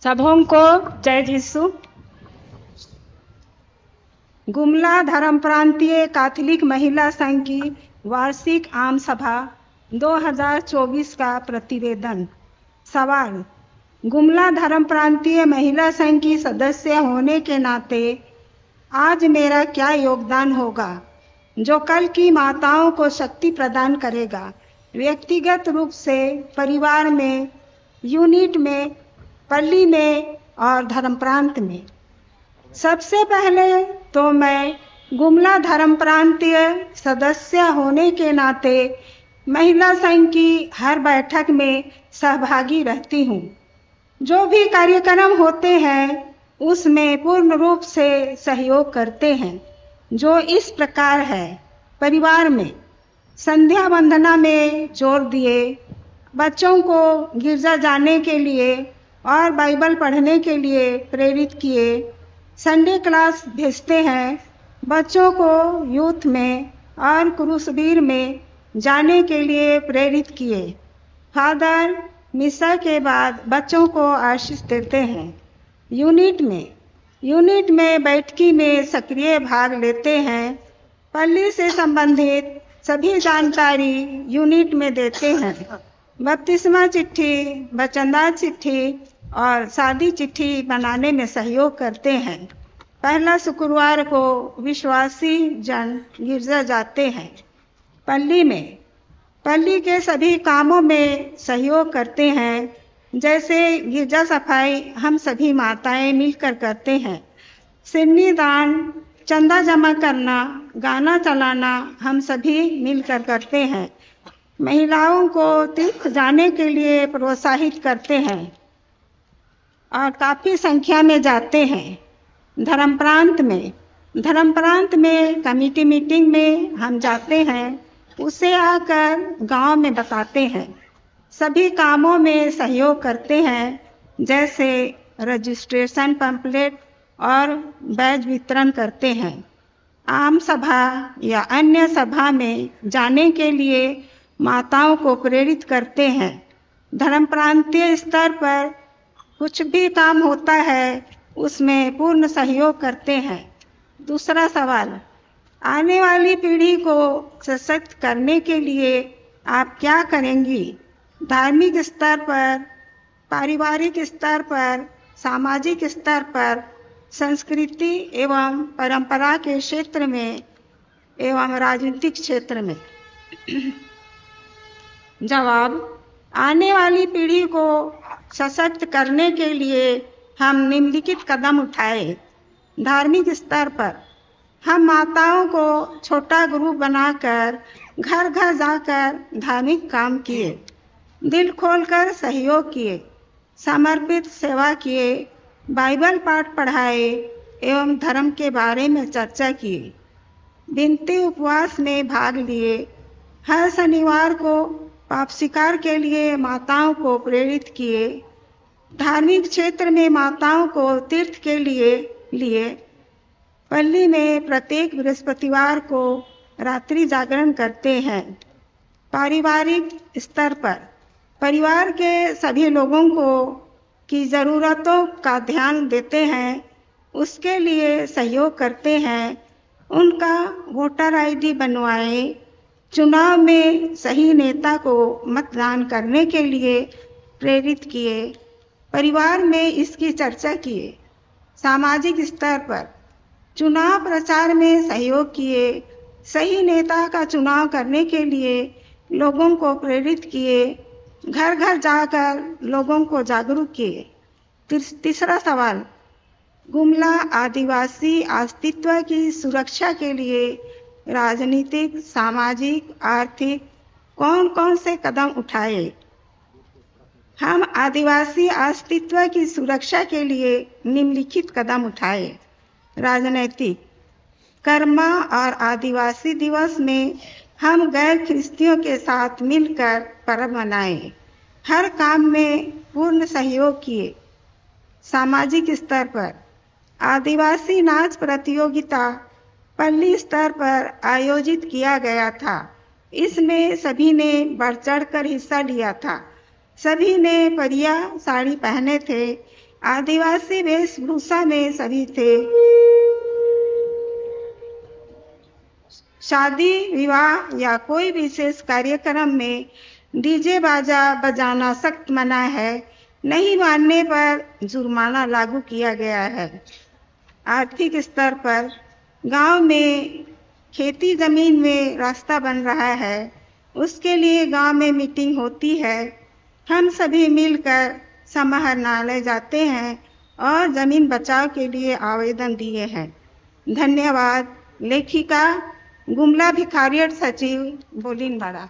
सबों को जय यीशु। गुमला धर्म प्रांतीय कैथोलिक महिला संघ की वार्षिक आम सभा 2024 का प्रतिवेदन। सवाल: गुमला धर्म प्रांतीय महिला संघ की सदस्य होने के नाते आज मेरा क्या योगदान होगा जो कल की माताओं को शक्ति प्रदान करेगा, व्यक्तिगत रूप से, परिवार में, यूनिट में, पल्ली में और धर्म प्रांत में। सबसे पहले तो मैं गुमला धर्म प्रांतीय सदस्य होने के नाते महिला संघ की हर बैठक में सहभागी रहती हूँ। जो भी कार्यक्रम होते हैं उसमें पूर्ण रूप से सहयोग करते हैं, जो इस प्रकार है। परिवार में संध्या वंदना में जोर दिए, बच्चों को गिरजा जाने के लिए और बाइबल पढ़ने के लिए प्रेरित किए, संडे क्लास भेजते हैं, बच्चों को यूथ में और क्रूसवीर में जाने के लिए प्रेरित किए। फादर मिसा के बाद बच्चों को आशीष देते हैं। यूनिट में बैठकी में सक्रिय भाग लेते हैं। पल्ली से संबंधित सभी जानकारी यूनिट में देते हैं। बपतिस्मा चिट्ठी, वचनदान चिट्ठी और शादी चिट्ठी बनाने में सहयोग करते हैं। पहला शुक्रवार को विश्वासी जन गिरजा जाते हैं। पल्ली के सभी कामों में सहयोग करते हैं, जैसे गिरजा सफाई हम सभी माताएं मिलकर करते हैं। सिन्नी दान, चंदा जमा करना, गाना चलाना हम सभी मिलकर करते हैं। महिलाओं को तीर्थ जाने के लिए प्रोत्साहित करते हैं और काफ़ी संख्या में जाते हैं। धर्म प्रांत में कमेटी मीटिंग में हम जाते हैं, उसे आकर गांव में बताते हैं। सभी कामों में सहयोग करते हैं, जैसे रजिस्ट्रेशन पंपलेट और बैज वितरण करते हैं। आम सभा या अन्य सभा में जाने के लिए माताओं को प्रेरित करते हैं। धर्म प्रांतीय स्तर पर कुछ भी काम होता है उसमें पूर्ण सहयोग करते हैं। दूसरा सवाल: आने वाली पीढ़ी को सशक्त करने के लिए आप क्या करेंगी? धार्मिक स्तर पर, पारिवारिक स्तर पर, सामाजिक स्तर पर, संस्कृति एवं परंपरा के क्षेत्र में एवं राजनीतिक क्षेत्र में। जवाब: आने वाली पीढ़ी को सशक्त करने के लिए हम निम्नलिखित कदम उठाए। धार्मिक स्तर पर हम माताओं को छोटा ग्रुप बनाकर घर घर जाकर धार्मिक काम किए, दिल खोलकर सहयोग किए, समर्पित सेवा किए, बाइबल पाठ पढ़ाए एवं धर्म के बारे में चर्चा किए, विनती उपवास में भाग लिए। हर शनिवार को पाप स्वीकार के लिए माताओं को प्रेरित किए। धार्मिक क्षेत्र में माताओं को तीर्थ के लिए पल्ली में प्रत्येक बृहस्पतिवार को रात्रि जागरण करते हैं। पारिवारिक स्तर पर परिवार के सभी लोगों को की ज़रूरतों का ध्यान देते हैं, उसके लिए सहयोग करते हैं। उनका वोटर आईडी बनवाए, चुनाव में सही नेता को मतदान करने के लिए प्रेरित किए, परिवार में इसकी चर्चा किए। सामाजिक स्तर पर चुनाव प्रचार में सहयोग किए, सही नेता का चुनाव करने के लिए लोगों को प्रेरित किए, घर घर जाकर लोगों को जागरूक किए। तीसरा सवाल: गुमला आदिवासी अस्तित्व की सुरक्षा के लिए राजनीतिक, सामाजिक, आर्थिक कौन कौन से कदम उठाए? हम आदिवासी अस्तित्व की सुरक्षा के लिए निम्नलिखित कदम उठाए। राजनीतिक: कर्मा और आदिवासी दिवस में हम गैर ख्रिस्तियों के साथ मिलकर पर्व मनाए, हर काम में पूर्ण सहयोग किए। सामाजिक स्तर पर आदिवासी नाच प्रतियोगिता पल्ली स्तर पर आयोजित किया गया था। इसमें सभी ने बढ़ चढ़कर हिस्सा लिया था। सभी ने परिया साड़ी पहने थे। आदिवासी वेशभूषा में सभी थे। शादी विवाह या कोई विशेष कार्यक्रम में डीजे बाजा बजाना सख्त मना है। नहीं मानने पर जुर्माना लागू किया गया है। आर्थिक स्तर पर गांव में खेती जमीन में रास्ता बन रहा है, उसके लिए गांव में मीटिंग होती है। हम सभी मिलकर समाहरणालय जाते हैं और जमीन बचाव के लिए आवेदन दिए हैं। धन्यवाद। लेखिका गुमला भिखारियट सचिव बोलिनवाड़ा।